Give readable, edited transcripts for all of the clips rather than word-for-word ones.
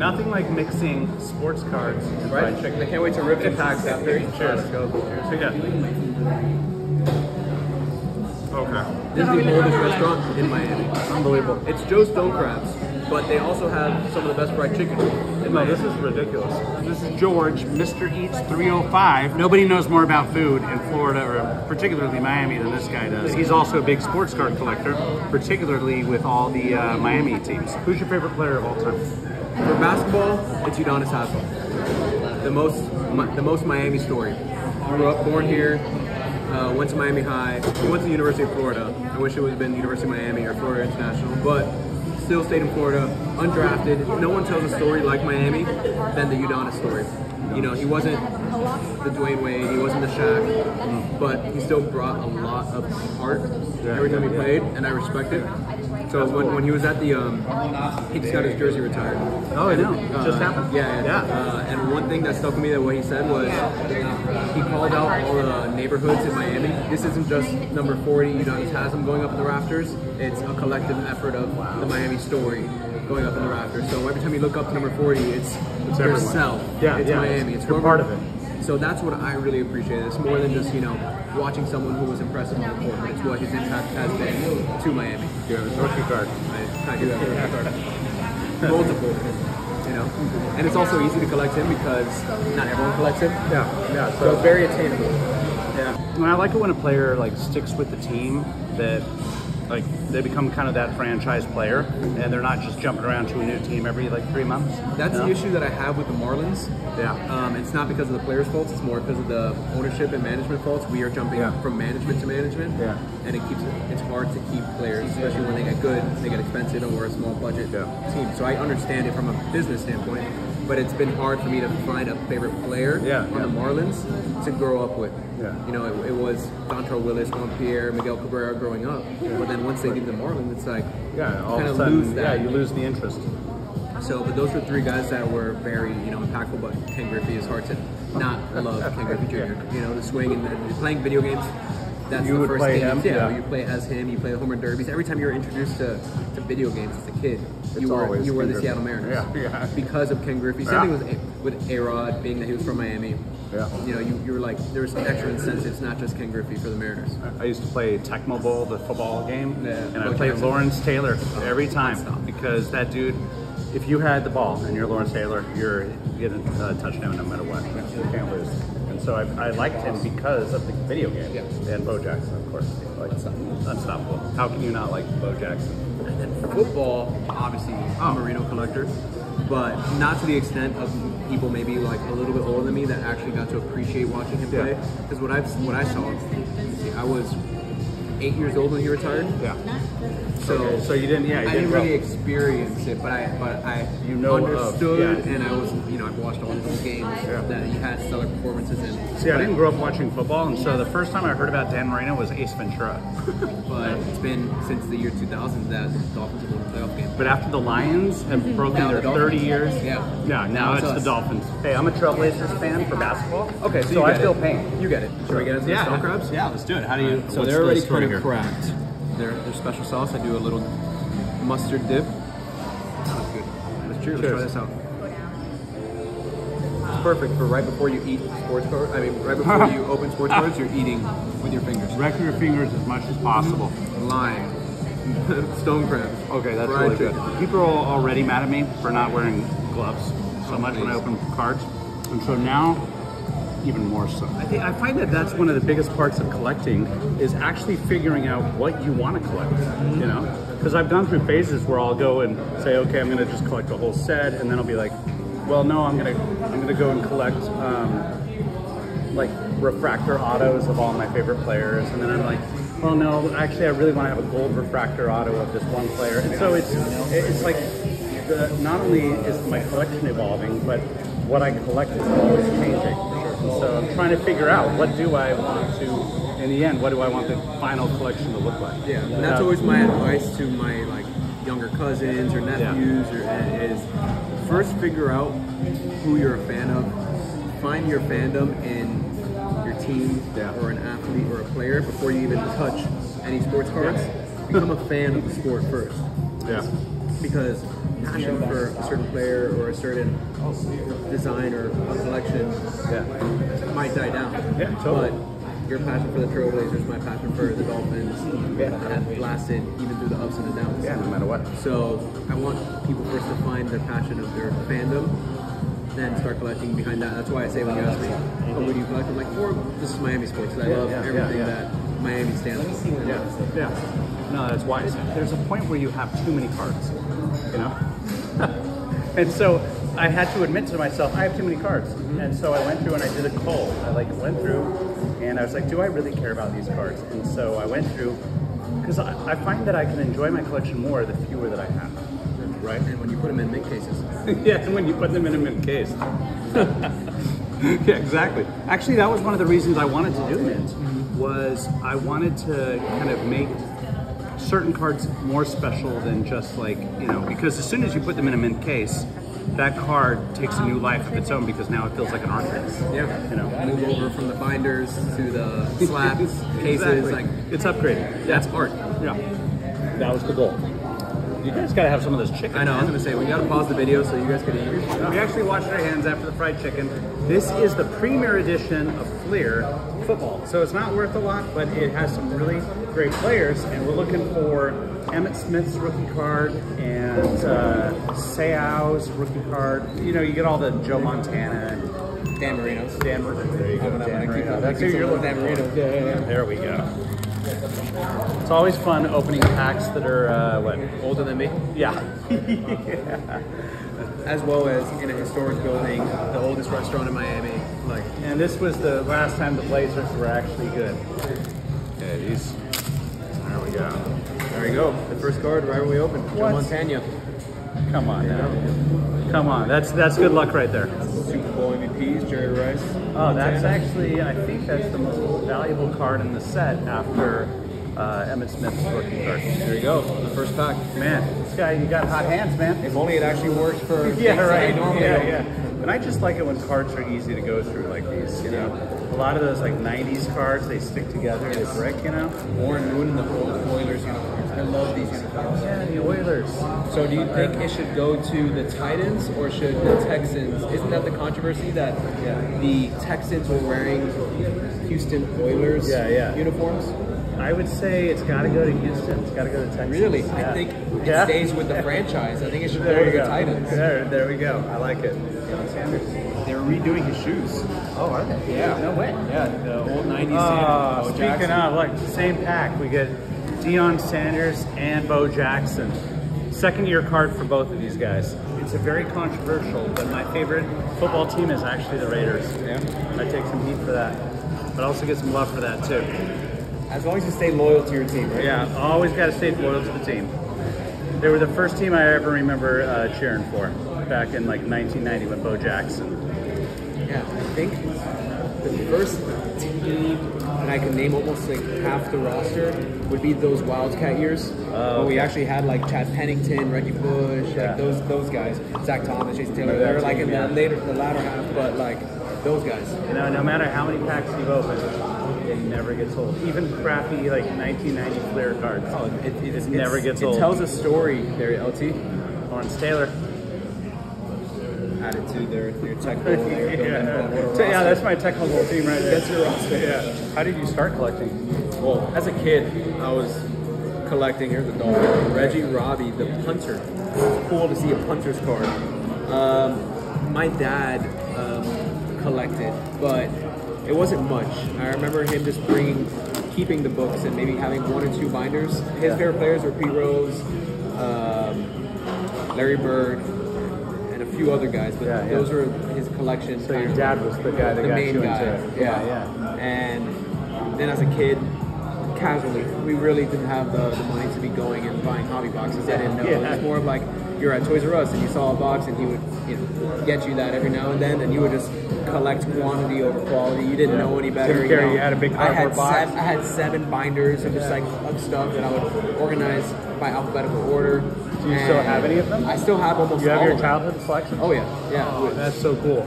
Nothing like mixing sports cards and Right? fried chicken. I can't wait to rip the packs after. Cheers. Let's go. Cheers. Yeah. Okay. This is the oldest restaurant in Miami. Unbelievable. It's Joe's Stone Crabs, but they also have some of the best fried chicken in No, Miami. this is ridiculous. This is George, Mr. Eats 305. Nobody knows more about food in Florida, or particularly Miami, than this guy does. He's also a big sports card collector, particularly with all the Miami teams. Who's your favorite player of all time? For basketball, it's Udonis Haslem. The most Miami story. Grew up, born here, went to Miami High. He went to the University of Florida. I wish it would have been University of Miami or Florida International, but still stayed in Florida, undrafted. No one tells a story like Miami than the Udonis story. You know, he wasn't the Dwayne Wade, he wasn't the Shaq, but he still brought a lot of heart every time he played, and I respect it. So when he was at the, he just got his jersey retired. Oh, I know. It just happened. Yeah. And one thing that stuck with me that what he said was he called out all the neighborhoods in Miami. This isn't just number 40, Udonis Haslem going up in the rafters. It's a collective effort of the Miami story going up in the rafters. So every time you look up number 40, it's yourself. Yeah, it's yeah. Miami. It's You're part of it. So that's what I really appreciate. It's more than just, you know, watching someone who was impressive on the court. It's what his impact has been to Miami. Yeah, what's your card? I do that. Multiple, you know. And it's also easy to collect him because not everyone collects him. Yeah. So it's very attainable. Yeah. And I like it when a player like sticks with the team, that like they become kind of that franchise player, and they're not just jumping around to a new team every like 3 months. That's the issue that I have with the Marlins. Yeah. It's not because of the players' faults, it's more because of the ownership and management faults. We are jumping from management to management. Yeah. And it's hard to keep players, especially when they get good, they get expensive, and we're a small budget team. So I understand it from a business standpoint, but it's been hard for me to find a favorite player on the Marlins to grow up with. Yeah. You know, it was Dontrell Willis, Juan Pierre, Miguel Cabrera growing up. But then once they leave the Marlins, it's like all kind of of a sudden, lose that. you lose the interest. So, but those were 3 guys that were very, you know, impactful. But Ken Griffey is hard to not love. Ken Griffey Jr. You know, the swing and playing video games. That's You the would first play game. him? Yeah, Yeah. you play as him. You play the home run derbies. Every time you were introduced to video games as a kid, you were always the Ken Griffey. Seattle Mariners. Yeah. Because of Ken Griffey. Same thing with A-Rod, being that he was from Miami. Yeah. You know, you were like, there was extra incentives, not just Ken Griffey for the Mariners. I used to play Tecmo Bowl, the football game, and I Coach played Jackson. Lawrence Taylor every time because that dude, if you had the ball and you're Lawrence Taylor, you're getting a touchdown no matter what. You can't lose. And so I liked him because of the video game. Yeah. And Bo Jackson, of course. Like, unstoppable. How can you not like Bo Jackson? Football, obviously, I'm a Reno collector, but not to the extent of people maybe like a little bit older than me that actually got to appreciate watching him play. Because what I saw, I was 8 years old when he retired. Yeah. So you didn't, I didn't really experience it, but I You know of, understood, and I was, you know, I've watched all of those games that he had stellar performances in. See, I didn't grow up watching football, and so the first time I heard about Dan Marino was Ace Ventura. But it's been since the year 2000 that the Dolphins have won a playoff game. But after the Lions have broken Now their the 30 Dolphins. years, Yeah. now it's the us. Dolphins. Hey, I'm a Trailblazers fan for basketball. Okay, so I feel pain. You get it. Should we get into the stone crabs? Yeah, let's do it. How do you? So what's they're the already story kind of here? cracked. Their special sauce. I do a little mustard dip. Sounds good. Let's cheers. Let's try this out. It's perfect for right before you eat sports cards. I mean, right before you open sports cards, you're eating with your fingers. Wreck your fingers as much as possible. Lime. Stone crabs. Okay, that's Fried really good. chicken. People are already mad at me for not wearing gloves so much when I open cards, and so now, even more so. I find that that's one of the biggest parts of collecting is actually figuring out what you want to collect. You know, because I've gone through phases where I'll go and say, okay, I'm going to just collect a whole set, and then I'll be like, well, no, I'm gonna go and collect like refractor autos of all my favorite players, and then I'm like, well, no, actually, I really want to have a gold refractor auto of this one player, and so it's like not only is my collection evolving, but what I collect is always changing. So I'm trying to figure out what do I want to, in the end, what do I want the final collection to look like? Yeah, and that's always my advice to my like younger cousins or nephews, is first figure out who you're a fan of. Find your fandom in your team or an athlete or a player before you even touch any sports cards. Become a fan of the sport first. Yeah. because passion for a certain player or a certain design or a collection might die down. Yeah, totally. But your passion for the Trailblazers, my passion for the Dolphins, have lasted even through the ups and the downs. Yeah, no matter what. So I want people first to find the passion of their fandom, then start collecting behind that. That's why I say when you ask me, oh, what do you collect? I'm like, this is Miami sports, because I love everything that Miami stands for. Yeah. No, that's wise. There's a point where you have too many cards, you know? And so I had to admit to myself, I have too many cards. And so I went through and I did a cull. I went through and I was like, do I really care about these cards? And so I went through, because I find that I can enjoy my collection more the fewer that I have. Right? And when you put them in mint cases. Yeah, and when you put them in a mint case. Yeah, exactly. Actually, that was one of the reasons I wanted to do mint, was I wanted to kind of make certain cards more special than just because as soon as you put them in a mint case, that card takes a new life of its own because now it feels like an art piece. Yeah. You know, move over from the binders to the slabs, cases, exactly. It's upgraded. That's art. Yeah. That was the goal. You guys gotta have some of this chicken. I know, I was gonna say, we gotta pause the video so you guys can eat. We actually washed our hands after the fried chicken. This is the premier edition of Fleer football. So it's not worth a lot, but it has some really great players, and we're looking for Emmitt Smith's rookie card and Seau's rookie card. You know, you get all the Joe Montana and Dan Marino's. Dan Marino. There you go. Dan Marino. That's who you're looking for. Yeah. There we go. It's always fun opening packs that are, older than me? Yeah. As well as in a historic building, the oldest restaurant in Miami. And this was the last time the Blazers were actually good. Yeah, these. There we go. There we go. The first card right when we open. Joe Montana. Come on now. Come on. That's good luck right there. Super Bowl MVPs, Jerry Rice. Oh, that's actually, I think that's the most valuable card in the set after Emmitt Smith's rookie card. There you go, the first pack. Man, this guy, you got hot hands, man. If only it actually works for yeah, right. normally. Yeah. And I just like it when cards are easy to go through like these, you know. A lot of those 90s cards, they stick together, they break, you know. Warren Moon, the old Oilers uniforms. I love these uniforms. Yeah, the Oilers. So do you think it should go to the Titans or should the Texans? Isn't that the controversy that the Texans were wearing Houston Oilers uniforms? I would say it's got to go to Houston. It's got to go to Texas. Really? Yeah. I think it stays with the franchise. I think it should go to the Titans. There we go. I like it. Sanders. They're redoing his shoes. Oh, are they? Yeah. No way. Yeah, the old 90s Bo Speaking Jackson. of, like, same pack, we get Deion Sanders and Bo Jackson. Second-year card for both of these guys. It's a very controversial, but my favorite football team is actually the Raiders. Yeah. I take some heat for that, but also get some love for that, too. As long as you stay loyal to your team, right? Yeah, always got to stay loyal to the team. They were the first team I ever remember cheering for, back in 1990 when Bo Jackson. Yeah, I think the first team that I can name almost half the roster would be those Wildcat years when we actually had Chad Pennington, Reggie Bush, those guys, Zach Thomas, Jason Taylor. They were in the latter half, but those guys. You know, no matter how many packs you've opened, it never gets old. Even crappy 1990 Fleer cards. Oh, it never gets old. It tells a story there, LT. Lawrence Taylor. Added to their technical. Yeah, that's my technical team right there. That's your roster. Yeah. How did you start collecting? Well, as a kid, I was collecting. Here's a dog. Reggie Robbie, the punter. It's cool to see a punter's card. My dad collected, but it wasn't much. I remember him just keeping the books and maybe having one or two binders. His favorite players were Pete Rose, Larry Bird, and a few other guys, but those were his collection. So your dad was the guy that got main you guy. into it. Yeah. And then as a kid, casually, we really didn't have the money to be going and buying hobby boxes. I didn't know. It was more of you're at Toys R Us and you saw a box and he would get you that every now and then, and you would just collect quantity over quality. You didn't know any better. You had a big cardboard box. I had 7 binders of just of stuff that I would organize by alphabetical order. Do you still have any of them? I still have almost You have all your of them. childhood collection? Oh yeah, yeah. Oh, that's so cool.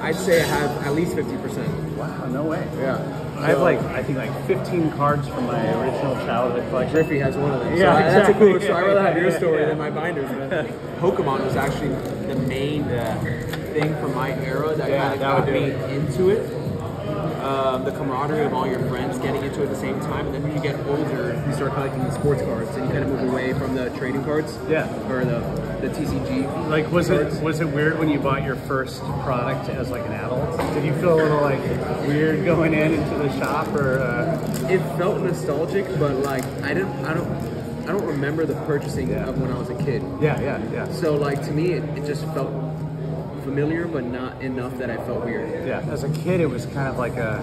I'd say I have at least 50%. Wow, no way. Yeah. I have I think 15 cards from my original childhood collection. Griffey has one of them. Yeah, so that's a exactly. cooler story. I'd rather have your story Yeah. than my binders. But Pokemon was actually the main thing from my era that kind of got me into it. The camaraderie of all your friends getting into it at the same time, and then when you get older, you start collecting the sports cards, and you kind of move away from the trading cards. Yeah. Or the TCG. Like, was it weird when you bought your first product as like an adult? Did you feel a little like weird going into the shop, or? It felt nostalgic, but like I don't remember the purchasing of when I was a kid. Yeah. So like to me, it just felt familiar, but not enough that I felt weird. Yeah, as a kid, it was kind of like a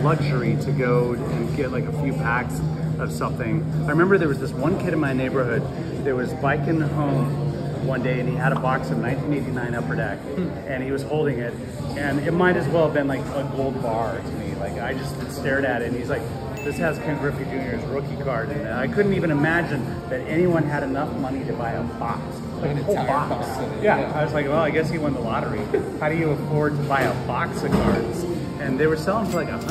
luxury to go and get like a few packs of something. I remember there was this one kid in my neighborhood that was biking home one day, and he had a box of 1989 Upper Deck, and he was holding it, and it might as well have been like a gold bar to me. Like, I just stared at it, and he's like, this has Ken Griffey Jr.'s rookie card in it. I couldn't even imagine that anyone had enough money to buy a box. Like a whole box. Yeah, I was like, well, I guess he won the lottery. How do you afford to buy a box of cards? And they were selling for like $100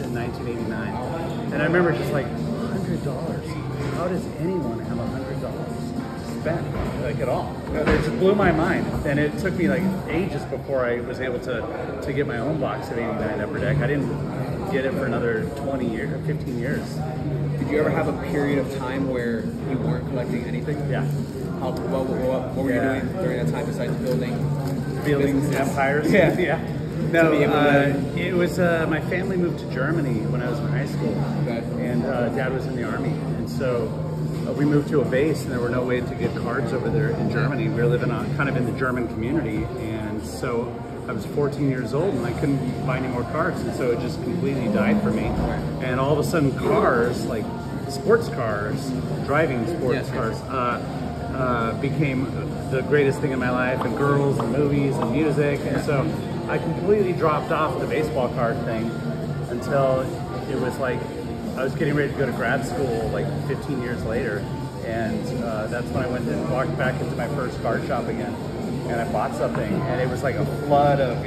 in 1989. And I remember just like, $100? How does anyone have $100 to spend, like, at all? It just blew my mind. And it took me like ages before I was able to get my own box of 89 Upper Deck. I didn't get it for another 20 years or 15 years. Did you ever have a period of time where you weren't collecting anything? Yeah. What were you doing during that time besides building empires? Yeah. No, it was my family moved to Germany when I was in high school, and Dad was in the army, and so we moved to a base, and there were no way to get cards over there in Germany. We were living kind of in the German community, and so I was 14 years old, and I couldn't buy any more cards, and so it just completely died for me. And all of a sudden, cars, like sports cars, driving sports cars, became the greatest thing in my life, and girls and movies and music, and so I completely dropped off the baseball card thing until it was like I was getting ready to go to grad school like 15 years later, and that's when I went and walked back into my first card shop again, and I bought something, and it was like a flood of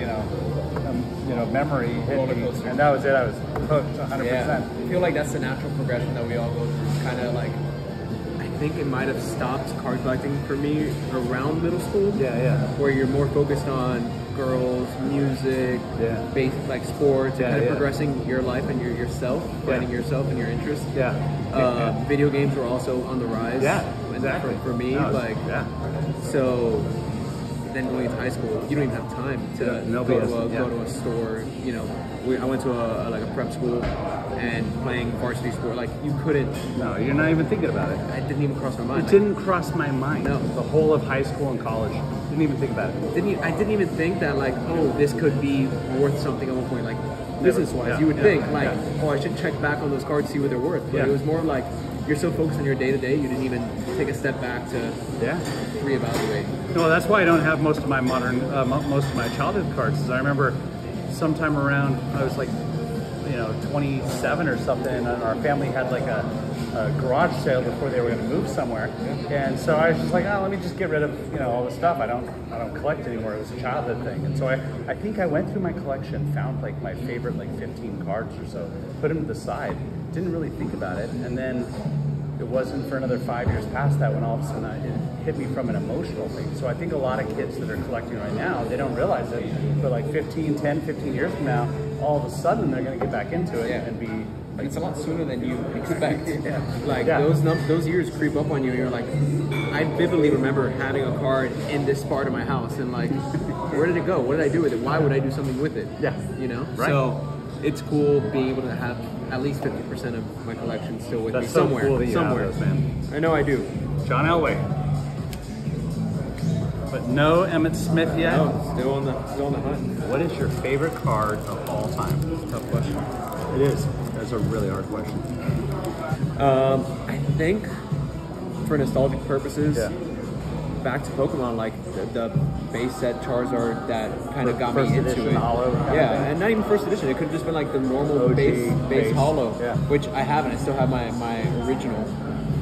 memory hit me, and that was it. I was hooked 100%. Yeah. I feel like that's the natural progression that we all go through. Kind of like, I think it might have stopped card collecting for me around middle school. Yeah. Where you're more focused on girls, music, basic like sports, and kind of progressing your life and yourself, finding yourself and your interests. Video games were also on the rise. Yeah, exactly. For me, so then going into high school, you don't even have time to go to a store. You know, I went to a prep school and playing varsity sport. Like, you couldn't. No, you're not even thinking about it. It didn't even cross my mind. It didn't cross my mind. No. The whole of high school and college. Didn't even think about it. I didn't even think that, like, oh, this could be worth something at one point. Like, business-wise, you would think, like, oh, I should check back on those cards, see what they're worth. But it was more like, you're so focused on your day-to-day, you didn't even take a step back to reevaluate. No, that's why I don't have most of my most of my childhood cards. Is I remember sometime around, I was like, 27 or something, and our family had like a garage sale before they were going to move somewhere, and so I was just like, oh, let me just get rid of all the stuff. I don't collect anymore. It was a childhood thing, and so I think I went through my collection, found like my favorite like 15 cards or so, put them to the side, didn't really think about it, and then it wasn't for another 5 years past that when all of a sudden it hit me from an emotional thing. So I think a lot of kids that are collecting right now, they don't realize it, but like 10, 15 years from now, all of a sudden they're going to get back into it and be like, it's a lot sooner than you expect. Those years creep up on you, and you're like, I vividly remember having a card in this part of my house, and like, where did it go? What did I do with it? Why would I do something with it? Right. So it's cool being able to have at least 50% of my collection still with me somewhere. So cool that you somewhere. have those, man. I know I do. John Elway. But no Emmitt Smith yet? No, still on the hunt. What is your favorite card of all time? Tough question. It is. That's a really hard question. I think for nostalgic purposes, back to Pokemon, like the base set Charizard that kind of got me into it. Hollow and not even first edition. It could have just been like the normal base hollow, which I have, and I still have my original.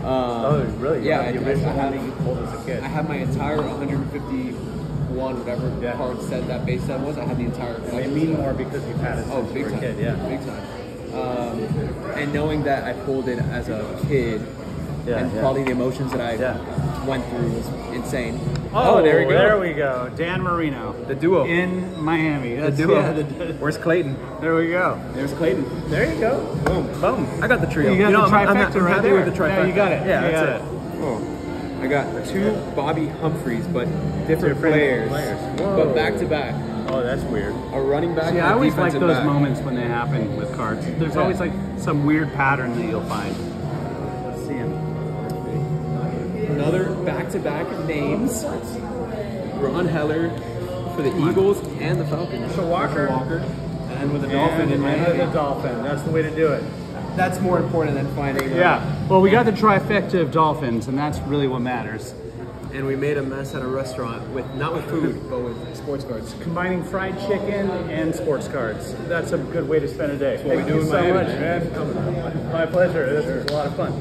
Really? Yeah, The original one that you pulled as a kid. I have my entire 151, whatever card set that base set was. I had the entire They collection. mean more because you've had it since Big you were time. a kid, yeah. Big time. And knowing that I pulled it as a kid, and probably the emotions that I went through was insane. Oh, there we go. There we go. Dan Marino. The duo. In Miami. The That's, duo. yeah, Where's Clayton? there we go. There's Clayton. There you go. Boom. Boom. I got the trio. You got the trifecta I'm right happy there. with the trifecta. Yeah, you got it. Yeah, You that's got it. Oh. I got 2 Bobby Humphreys, but different players. Whoa. But back to back. Oh, that's weird. A running back. See, and I a always like defensive those back. moments when they happen with cards. There's always like some weird pattern that you'll find. Let's see him. Another back-to-back names. Ron Heller for the Eagles and the Falcons. So Walker. And with the Dolphin in Miami. the Dolphin. That's the way to do it. That's more important than finding. Yeah. Well, we got the trifecta of Dolphins, and that's really what matters. And we made a mess at a restaurant with not with food, but with sports cards. Combining fried chicken and sports cards. That's a good way to spend a day. what we Thank do you in so Miami, much, man. My pleasure. This was a lot of fun.